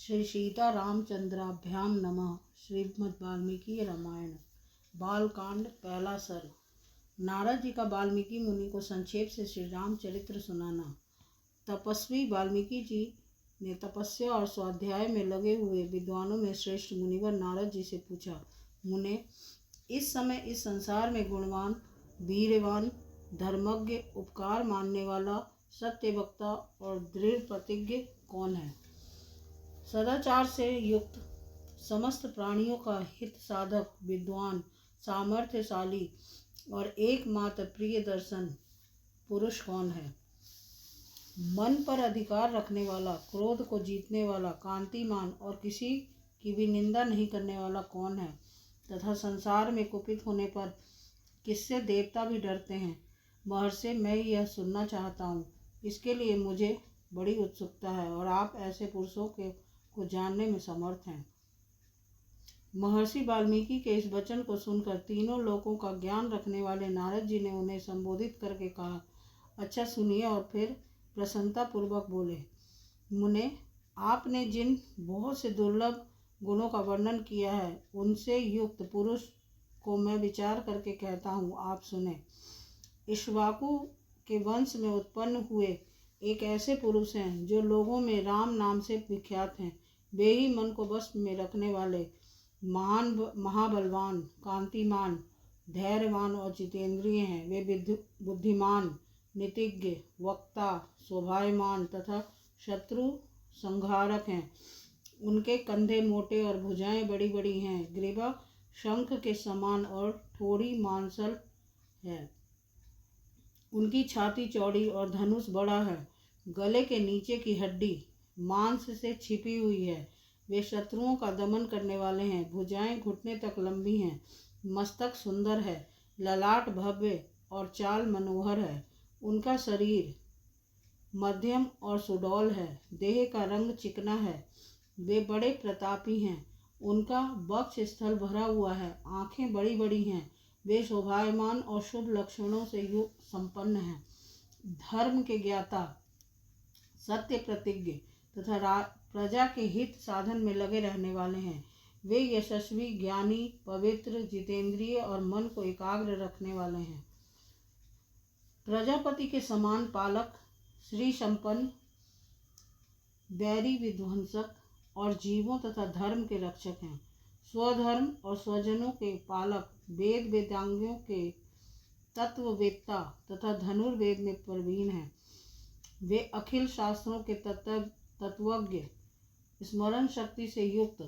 श्री सीता रामचंद्राभ्याम नमः। श्रीमद् वाल्मीकि रामायण बालकांड पहला सर्ग। नारद जी का वाल्मीकि मुनि को संक्षेप से श्री रामचरित्र सुनाना। तपस्वी वाल्मीकि जी ने तपस्या और स्वाध्याय में लगे हुए विद्वानों में श्रेष्ठ मुनिवर नारद जी से पूछा, मुने, इस समय इस संसार में गुणवान, वीरवान, धर्मज्ञ, उपकार मानने वाला, सत्यवक्ता और दृढ़ प्रतिज्ञ कौन है? सदाचार से युक्त, समस्त प्राणियों का हित साधक, विद्वान, सामर्थ्यशाली और एकमात्र प्रिय दर्शन पुरुष कौन है? मन पर अधिकार रखने वाला, क्रोध को जीतने वाला, कांतिमान और किसी की भी निंदा नहीं करने वाला कौन है? तथा संसार में कुपित होने पर किससे देवता भी डरते हैं? महर्षि, मैं यह सुनना चाहता हूँ। इसके लिए मुझे बड़ी उत्सुकता है और आप ऐसे पुरुषों को जानने में समर्थ हैं। महर्षि वाल्मीकि के इस वचन को सुनकर तीनों लोकों का ज्ञान रखने वाले नारद जी ने उन्हें संबोधित करके कहा, अच्छा सुनिए। और फिर प्रसन्नता पूर्वक बोले, मुने, आपने जिन बहुत से दुर्लभ गुणों का वर्णन किया है, उनसे युक्त पुरुष को मैं विचार करके कहता हूँ, आप सुने। इक्ष्वाकु के वंश में उत्पन्न हुए एक ऐसे पुरुष हैं जो लोगों में राम नाम से विख्यात हैं। वे ही मन को वश में रखने वाले, महाबलवान, कांतिमान, धैर्यवान और जितेंद्रिय हैं। वे बुद्धिमान, नीतिज्ञ, वक्ता, शोभायमान तथा शत्रु संहारक हैं। उनके कंधे मोटे और भुजाएं बड़ी बड़ी हैं। ग्रीवा शंख के समान और थोड़ी मांसल है। उनकी छाती चौड़ी और धनुष बड़ा है। गले के नीचे की हड्डी मांस से छिपी हुई है। वे शत्रुओं का दमन करने वाले हैं। भुजाएं घुटने तक लंबी हैं। मस्तक सुंदर है। ललाट भव्य और चाल मनोहर है। उनका शरीर मध्यम और सुडौल है। देह का रंग चिकना है। वे बड़े प्रतापी हैं। उनका वक्ष स्थल भरा हुआ है। आंखें बड़ी बड़ी हैं। वे शोभायमान और शुभ लक्षणों से युक्त संपन्न हैं। धर्म के ज्ञाता, सत्य प्रतिज्ञ तथा प्रजा के हित साधन में लगे रहने वाले हैं। वे यशस्वी, ज्ञानी, पवित्र, जितेंद्रिय और मन को एकाग्र रखने वाले हैं। प्रजापति के समान पालक, श्री संपन्न, वैरी विध्वंसक और जीवों तथा धर्म के रक्षक हैं। स्वधर्म और स्वजनों के पालक, वेद वेदांगों के तत्ववेत्ता तथा धनुर्वेद में प्रवीण हैं। वे अखिल शास्त्रों के तत्वज्ञ, स्मरण शक्ति से युक्त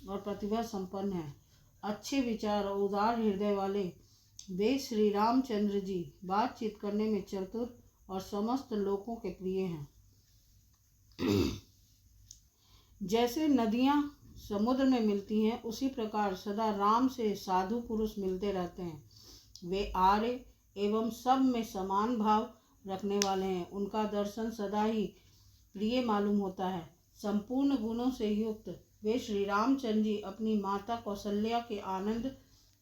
और प्रतिभा संपन्न हैं। अच्छे विचार और उदार हृदय वाले वे श्री रामचंद्र जी बातचीत करने में चतुर और समस्त लोगों के प्रिय हैं। जैसे नदियाँ समुद्र में मिलती हैं, उसी प्रकार सदा राम से साधु पुरुष मिलते रहते हैं। वे आर्य एवं सब में समान भाव रखने वाले हैं। उनका दर्शन सदा ही प्रिय मालूम होता है। संपूर्ण गुणों से युक्त वे श्री रामचंद्र जी अपनी माता कौशल्या के आनंद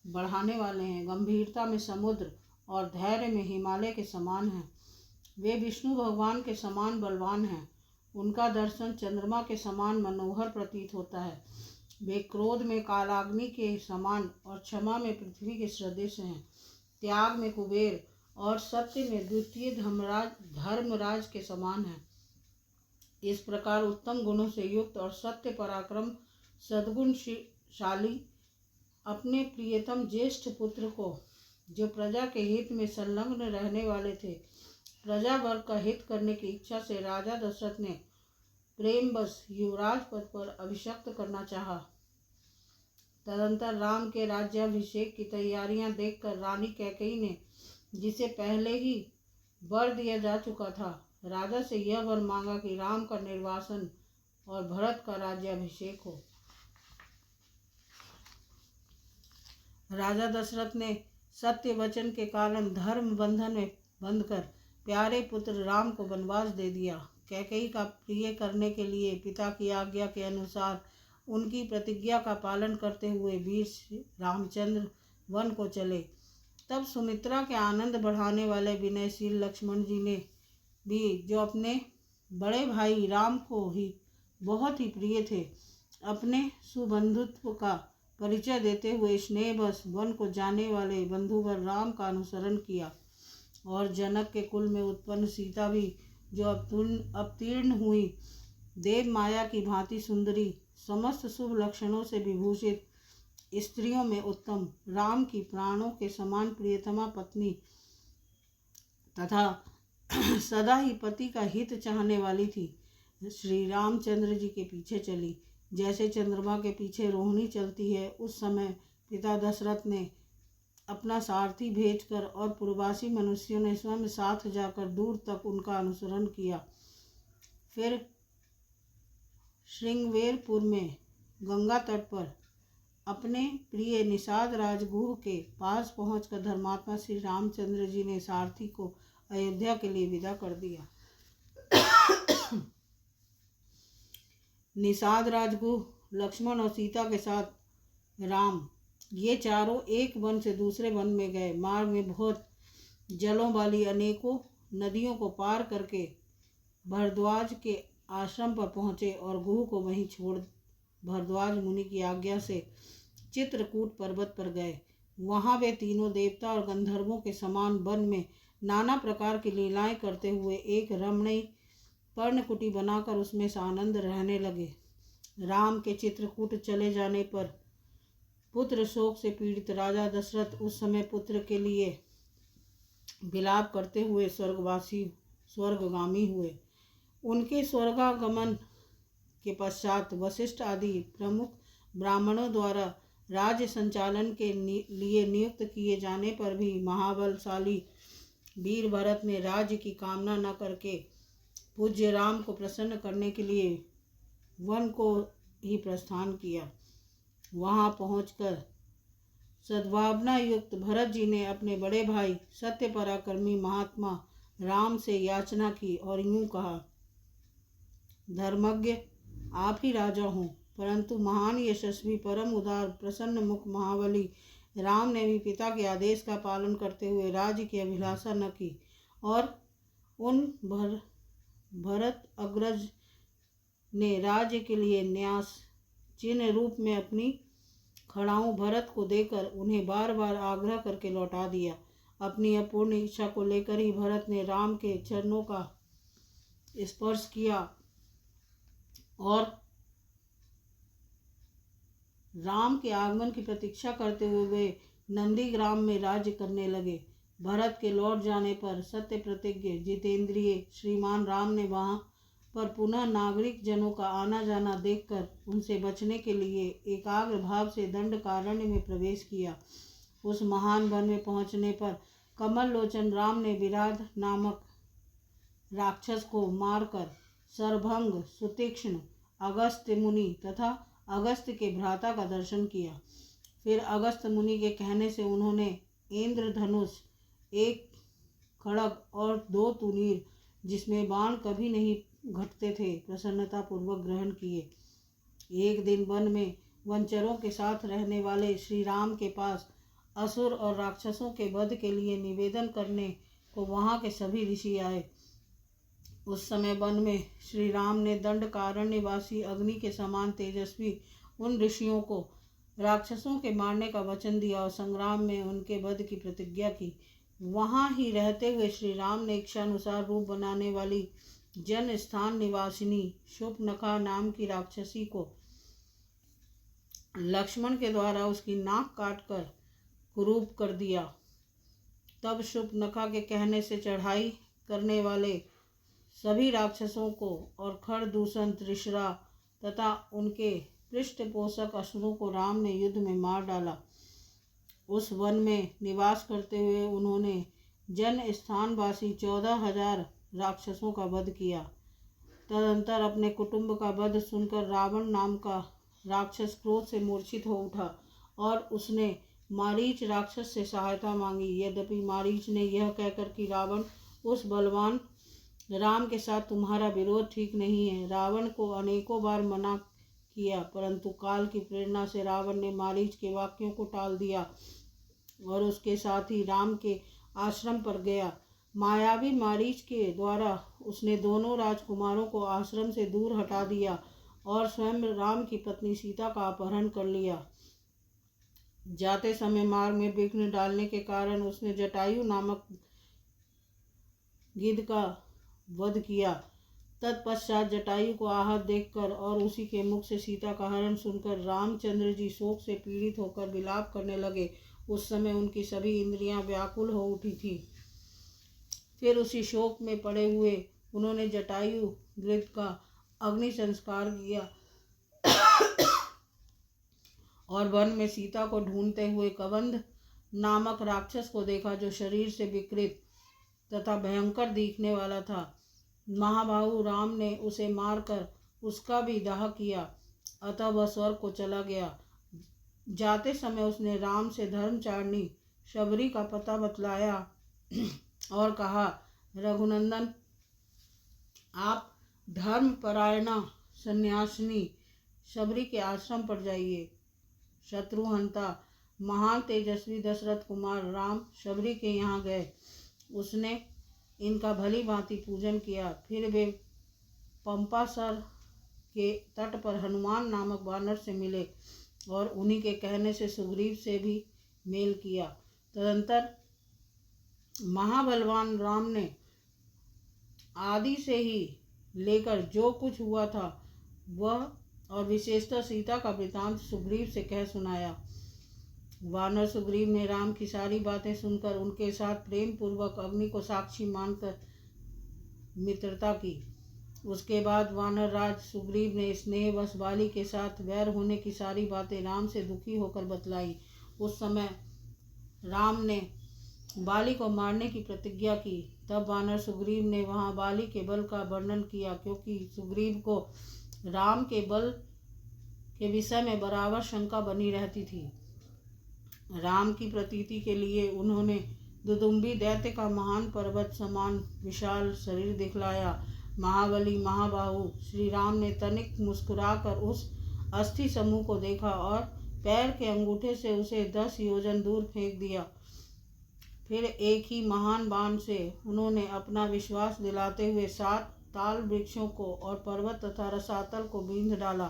बढ़ाने वाले हैं। गंभीरता में समुद्र और धैर्य में हिमालय के समान हैं। वे विष्णु भगवान के समान बलवान हैं। उनका दर्शन चंद्रमा के समान मनोहर प्रतीत होता है। वे क्रोध में कालाग्नि के समान और क्षमा में पृथ्वी के सदृश हैं। त्याग में कुबेर और सत्य में द्वितीय धर्मराज के समान है। इस प्रकार उत्तम गुणों से युक्त और सत्य पराक्रम सद्गुणशाली अपने प्रियतम ज्येष्ठ पुत्र को, जो प्रजा के हित में संलग्न रहने वाले थे, प्रजा वर्ग का हित करने की इच्छा से राजा दशरथ ने प्रेमवश युवराज पद पर अभिषिक्त करना चाहा। तदंतर राम के राज्याभिषेक की तैयारियां देखकर रानी कैकेयी ने, जिसे पहले ही वर दिया जा चुका था, राजा से यह वर मांगा कि राम का निर्वासन और भरत का राज्याभिषेक हो। राजा दशरथ ने सत्य वचन के कारण धर्म बंधन में बंधकर प्यारे पुत्र राम को वनवास दे दिया। कैकेयी का प्रिय करने के लिए पिता की आज्ञा के अनुसार उनकी प्रतिज्ञा का पालन करते हुए वीर रामचंद्र वन को चले। तब सुमित्रा के आनंद बढ़ाने वाले विनयशील लक्ष्मण जी ने भी, जो अपने बड़े भाई राम को ही बहुत ही प्रिय थे। अपने सुबंधुत्व का परिचय देते हुए स्नेहवश वन को जाने वाले बंधुवर राम का अनुसरण किया और जनक के कुल में उत्पन्न सीता भी, जो अवतीर्ण हुई, देव माया की भांति सुंदरी, समस्त शुभ लक्षणों से विभूषित, स्त्रियों में उत्तम, राम की प्राणों के समान प्रियतमा पत्नी तथा सदा ही पति का हित चाहने वाली थी। श्री रामचंद्र जी के पीछे चली, जैसे चंद्रमा के पीछे रोहिणी चलती है। उस समय पिता दशरथ ने अपना सारथी भेजकर और पूर्ववासी मनुष्यों ने स्वयं साथ जाकर दूर तक उनका अनुसरण किया। फिर श्रृंगवेरपुर में गंगा तट पर अपने प्रिय निषाद राजगुह के पास पहुंचकर धर्मात्मा श्री रामचंद्र जी ने सारथी को अयोध्या के लिए विदा कर दिया। निषाद राजगुह, लक्ष्मण और सीता के साथ राम, ये चारों एक वन से दूसरे वन में गए। मार्ग में बहुत जलों वाली अनेकों नदियों को पार करके भरद्वाज के आश्रम पर पहुँचे और गुह को वहीं छोड़ भरद्वाज मुनि की आज्ञा से चित्रकूट पर्वत पर गए। वहाँ वे तीनों देवता और गंधर्वों के समान वन में नाना प्रकार की लीलाएं करते हुए एक रमणीय पर्णकुटी बनाकर उसमें सानंद रहने लगे। राम के चित्रकूट चले जाने पर पुत्र शोक से पीड़ित राजा दशरथ उस समय पुत्र के लिए विलाप करते हुए स्वर्गगामी हुए। उनके स्वर्गागमन के पश्चात वशिष्ठ आदि प्रमुख ब्राह्मणों द्वारा राज्य संचालन के लिए नियुक्त किए जाने पर भी महाबलशाली वीर भरत ने राज्य की कामना न करके पूज्य राम को प्रसन्न करने के लिए वन को ही प्रस्थान किया। वहां पहुंचकर सद्भावना युक्त भरत जी ने अपने बड़े भाई सत्य पराक्रमी महात्मा राम से याचना की और यूं कहा, धर्मज्ञ आप ही राजा हों, परंतु महान यशस्वी परम उदार प्रसन्न मुख महाबली राम ने भी पिता के आदेश का पालन करते हुए राज्य की अभिलाषा न की और उन भरत अग्रज ने राज्य के लिए न्यास चिन्ह रूप में अपनी खड़ाऊं भरत को देकर उन्हें बार बार आग्रह करके लौटा दिया। अपनी अपूर्ण इच्छा को लेकर ही भरत ने राम के चरणों का स्पर्श किया और राम के आगमन की प्रतीक्षा करते हुए वे नंदीग्राम में राज्य करने लगे। भरत के लौट जाने पर सत्य प्रतिज्ञ जितेंद्रिय श्रीमान राम ने वहां पर पुनः नागरिक जनों का आना जाना देखकर उनसे बचने के लिए एकाग्र भाव से दंडकारण्य में प्रवेश किया। उस महान वन में पहुंचने पर कमल लोचन राम ने विराध नामक राक्षस को मारकर सरभंग, सुतीक्ष्ण, अगस्त्य मुनि तथा अगस्त्य के भ्राता का दर्शन किया। फिर अगस्त्य मुनि के कहने से उन्होंने इंद्रधनुष, एक खड़ग और 2 तुनीर जिसमें बाण कभी नहीं घटते थे प्रसन्नता पूर्वक ग्रहण किए। एक दिन वन में वनचरों के साथ रहने वाले श्री राम के पास असुर और राक्षसों के वध के लिए निवेदन करने को वहां के सभी ऋषि आए। उस समय वन में श्री राम ने दंडकारण्यवासी अग्नि के समान तेजस्वी उन ऋषियों को राक्षसों के मारने का वचन दिया और संग्राम में उनके वध की प्रतिज्ञा की। वहां ही रहते हुए श्री राम ने इच्छानुसार रूप बनाने वाली जन स्थान निवासिनी शूर्पणखा नाम की राक्षसी को लक्ष्मण के द्वारा उसकी नाक काटकर कुरूप कर दिया। तब शूर्पणखा के कहने से चढ़ाई करने वाले सभी राक्षसों को और खरदूषण, त्रिशरा तथा उनके पृष्ठपोषक असुरों को राम ने युद्ध में मार डाला। उस वन में निवास करते हुए उन्होंने जन स्थानवासी 14,000 राक्षसों का वध किया। तदंतर अपने कुटुंब का वध सुनकर रावण नाम का राक्षस क्रोध से मूर्छित हो उठा और उसने मारीच राक्षस से सहायता मांगी। यद्यपि मारीच ने यह कहकर कि रावण उस बलवान राम के साथ तुम्हारा विरोध ठीक नहीं है, रावण को अनेकों बार मना किया, परंतु काल की प्रेरणा से रावण ने मारीच के वाक्यों को टाल दिया और उसके साथ ही राम के आश्रम पर गया। मायावी मारीच के द्वारा उसने दोनों राजकुमारों को आश्रम से दूर हटा दिया और स्वयं राम की पत्नी सीता का अपहरण कर लिया। जाते समय मार्ग में विघ्न डालने के कारण उसने जटायु नामक गिद्ध का वध किया। तत्पश्चात जटायु को आहत देखकर और उसी के मुख से सीता का हरण सुनकर रामचंद्र जी शोक से पीड़ित होकर विलाप करने लगे। उस समय उनकी सभी इंद्रियां व्याकुल हो उठी थी। फिर उसी शोक में पड़े हुए उन्होंने जटायु गिद्ध का अग्नि संस्कार किया और वन में सीता को ढूंढते हुए कबंध नामक राक्षस को देखा, जो शरीर से विकृत तथा भयंकर दिखने वाला था। महाबाहु राम ने उसे मारकर उसका भी दाह किया, अतः वह स्वर्ग को चला गया। जाते समय उसने राम से धर्मचारिणी शबरी का पता बतलाया और कहा, रघुनंदन, आप धर्मपरायणा सन्यासिनी शबरी के आश्रम पर जाइए। शत्रुहंता महान तेजस्वी दशरथ कुमार राम शबरी के यहाँ गए। उसने इनका भली भांति पूजन किया। फिर वे पंपासर के तट पर हनुमान नामक वानर से मिले और उन्हीं के कहने से सुग्रीव से भी मेल किया। तदंतर महाबलवान राम ने आदि से ही लेकर जो कुछ हुआ था वह और विशेषतः सीता का वृतांत सुग्रीव से कह सुनाया। वानर सुग्रीव ने राम की सारी बातें सुनकर उनके साथ प्रेम पूर्वक अग्नि को साक्षी मानकर मित्रता की। उसके बाद वानर राज सुग्रीव ने स्नेहवश बाली के साथ वैर होने की सारी बातें राम से दुखी होकर बतलाई। उस समय राम ने बाली को मारने की प्रतिज्ञा की। तब वानर सुग्रीव ने वहाँ बाली के बल का वर्णन किया, क्योंकि सुग्रीव को राम के बल के विषय में बराबर शंका बनी रहती थी। राम की प्रतीति के लिए उन्होंने दुदुम्बी दैत्य का महान पर्वत समान विशाल शरीर दिखलाया। महाबली महाबाहु श्री राम ने तनिक मुस्कुराकर उस अस्थि समूह को देखा और पैर के अंगूठे से उसे 10 योजन दूर फेंक दिया। फिर एक ही महान बाण से उन्होंने अपना विश्वास दिलाते हुए 7 ताल वृक्षों को और पर्वत तथा रसातल को बींध डाला।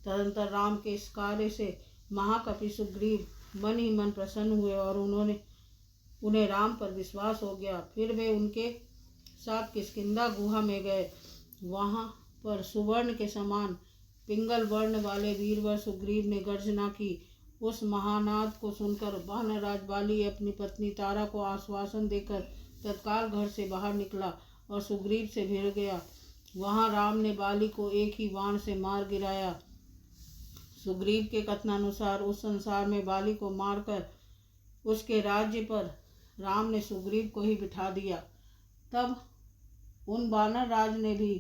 तदंतर राम के इस कार्य से महाकपि सुग्रीव मन ही मन प्रसन्न हुए और उन्हें राम पर विश्वास हो गया। फिर वे उनके साथ किष्किंधा गुहा में गए। वहाँ पर सुवर्ण के समान पिंगल वर्ण वाले वीरवर सुग्रीव ने गर्जना की। उस महानाद को सुनकर वानरराज बाली अपनी पत्नी तारा को आश्वासन देकर तत्काल घर से बाहर निकला और सुग्रीव से भिड़ गया। वहाँ राम ने बाली को एक ही बाण से मार गिराया। सुग्रीव के कथनानुसार उस संसार में बाली को मारकर उसके राज्य पर राम ने सुग्रीव को ही बिठा दिया। तब उन वानर राज ने भी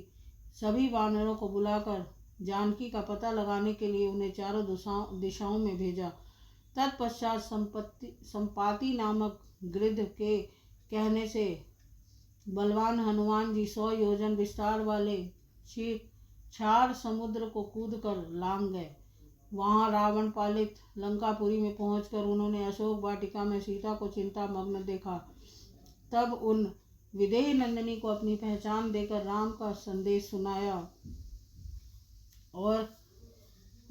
सभी वानरों को बुलाकर जानकी का पता लगाने के लिए उन्हें चारों दिशाओं में भेजा। तत्पश्चात संपाति नामक गिद्ध के कहने से बलवान हनुमान जी 100 योजन विस्तार वाले क्षार समुद्र को कूदकर लांग गए। वहाँ रावण पालित लंकापुरी में पहुंचकर उन्होंने अशोक वाटिका में सीता को चिंता मग्न देखा। तब उन विदेह नंदिनी को अपनी पहचान देकर राम का संदेश सुनाया और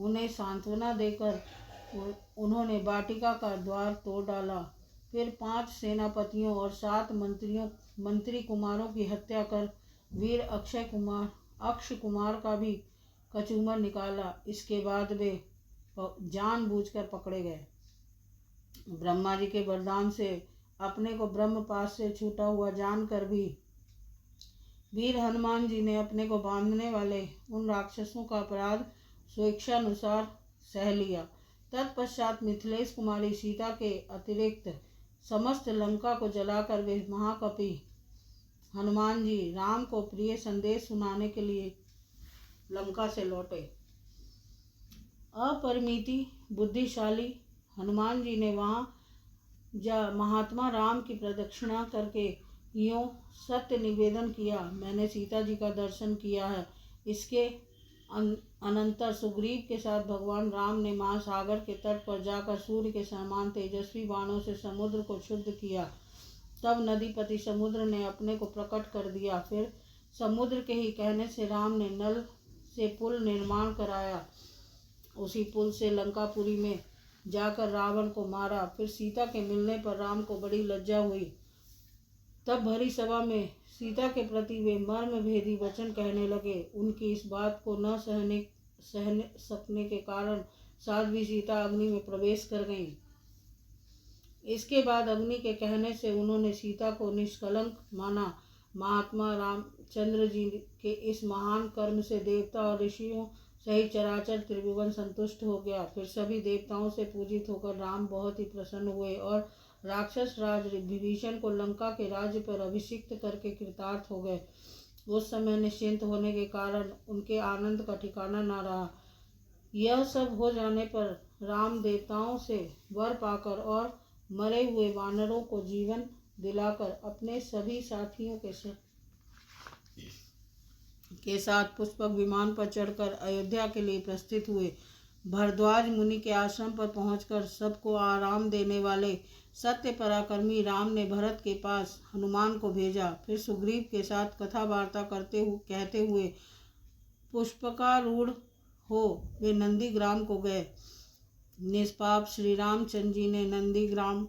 उन्हें सांत्वना देकर उन्होंने वाटिका का द्वार तोड़ डाला। फिर 5 सेनापतियों और 7 मंत्री कुमारों की हत्या कर वीर अक्ष कुमार का भी कचूमर निकाला। इसके बाद वे जानबूझकर पकड़े गए। ब्रह्मा जी के वरदान से अपने को ब्रह्मपाश से छूटा हुआ जानकर भी वीर हनुमान जी ने अपने को बांधने वाले उन राक्षसों का अपराध स्वेच्छानुसार सह लिया। तत्पश्चात मिथिलेश कुमारी सीता के अतिरिक्त समस्त लंका को जलाकर वे महाकपि हनुमान जी राम को प्रिय संदेश सुनाने के लिए लंका से लौटे। अपरिमिति बुद्धिशाली हनुमान जी ने वहाँ महात्मा राम की प्रदक्षिणा करके यूँ सत्य निवेदन किया, मैंने सीता जी का दर्शन किया है। इसके अनंतर सुग्रीव के साथ भगवान राम ने महासागर के तट पर जाकर सूर्य के समान तेजस्वी बाणों से समुद्र को शुद्ध किया। तब नदीपति समुद्र ने अपने को प्रकट कर दिया। फिर समुद्र के ही कहने से राम ने नल से पुल निर्माण कराया। उसी पुल से लंकापुरी में जाकर रावण को मारा। फिर सीता के मिलने पर राम को बड़ी लज्जा हुई। तब भरी सभा में सीता के प्रति वे मर्म भेदी वचन कहने लगे। उनकी इस बात को न सहने सकने के कारण साध्वी सीता अग्नि में प्रवेश कर गईं। इसके बाद अग्नि के कहने से उन्होंने सीता को निष्कलंक माना। महात्मा रामचंद्र जी के इस महान कर्म से देवता और ऋषियों सहित चराचर त्रिभुवन संतुष्ट हो गया। फिर सभी देवताओं से पूजित होकर राम बहुत ही प्रसन्न हुए और राक्षस राज विभीषण को लंका के राज्य पर अभिषिक्त करके कृतार्थ हो गए। उस समय निश्चिंत होने के कारण उनके आनंद का ठिकाना न रहा। यह सब हो जाने पर राम देवताओं से वर पाकर और मरे हुए वानरों को जीवन दिलाकर अपने सभी साथियों के साथ पुष्पक विमान पर चढ़कर अयोध्या के लिए प्रस्थित हुए। भरद्वाज मुनि के आश्रम पर पहुंचकर सबको आराम देने वाले सत्य पराक्रमी राम ने भरत के पास हनुमान को भेजा। फिर सुग्रीव के साथ कथा वार्ता कहते हुए पुष्पकारूढ़ हो वे नंदीग्राम को गए। निष्पाप श्री रामचंद्र जी ने नंदीग्राम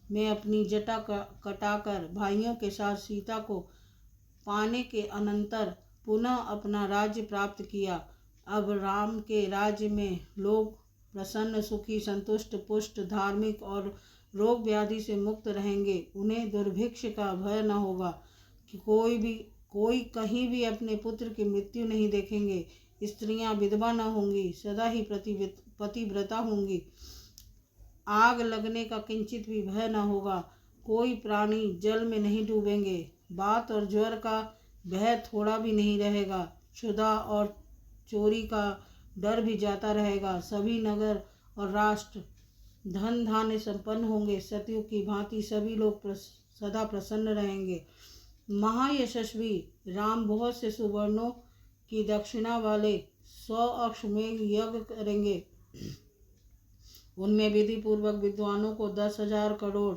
में अपनी जटा कटाकर भाइयों के साथ सीता को पाने के अनंतर पुनः अपना राज्य प्राप्त किया। अब राम के राज्य में लोग प्रसन्न, सुखी, संतुष्ट, पुष्ट, धार्मिक और रोग व्याधि से मुक्त रहेंगे। उन्हें दुर्भिक्ष का भय न होगा कि कोई कहीं भी अपने पुत्र की मृत्यु नहीं देखेंगे। स्त्रियां विधवा न होंगी, सदा ही पतिव्रता होंगी। आग लगने का किंचित भी भय न होगा। कोई प्राणी जल में नहीं डूबेंगे। बात और ज्वर का भय थोड़ा भी नहीं रहेगा। क्षुधा और चोरी का डर भी जाता रहेगा। सभी नगर और राष्ट्र धन धान्य संपन्न होंगे। सतयुग की भांति सभी लोग सदा प्रसन्न रहेंगे। महायशस्वी राम बहुत से सुवर्णों की दक्षिणा वाले 100 अश्वमेध यज्ञ करेंगे। उनमें विधि पूर्वक विद्वानों को 10,000 करोड़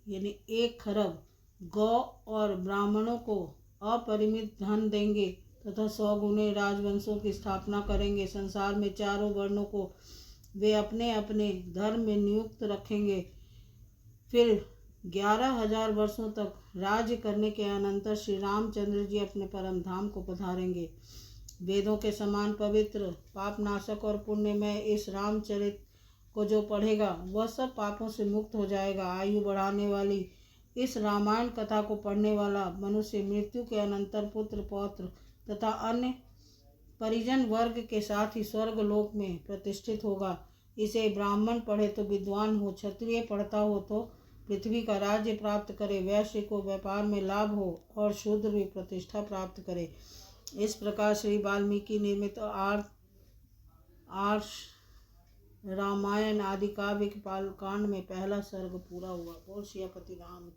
यानी 1 खरब गौ और ब्राह्मणों को अपरिमित धन देंगे तथा 100 गुने राजवंशों की स्थापना करेंगे। संसार में चारों वर्णों को वे अपने अपने धर्म में नियुक्त रखेंगे। फिर 11,000 वर्षों तक राज्य करने के अनंतर श्री रामचंद्र जी अपने परम धाम को पधारेंगे। वेदों के समान पवित्र, पापनाशक और पुण्यमय इस रामचरित को जो पढ़ेगा वह सब पापों से मुक्त हो जाएगा। आयु बढ़ाने वाली इस रामायण कथा को पढ़ने वाला मनुष्य मृत्यु के अनंतर पुत्र, पौत्र तथा अन्य परिजन वर्ग के साथ ही स्वर्ग लोक में प्रतिष्ठित होगा। इसे ब्राह्मण पढ़े तो विद्वान हो, क्षत्रिय पढ़ता हो तो पृथ्वी का राज्य प्राप्त करे, वैश्य को व्यापार में लाभ हो और शूद्र भी प्रतिष्ठा प्राप्त करे। इस प्रकार श्री वाल्मीकि निर्मित आर्ष रामायण आदि काव्य के बालकांड में पहला सर्ग पूरा हुआ। बोल सियापति राम।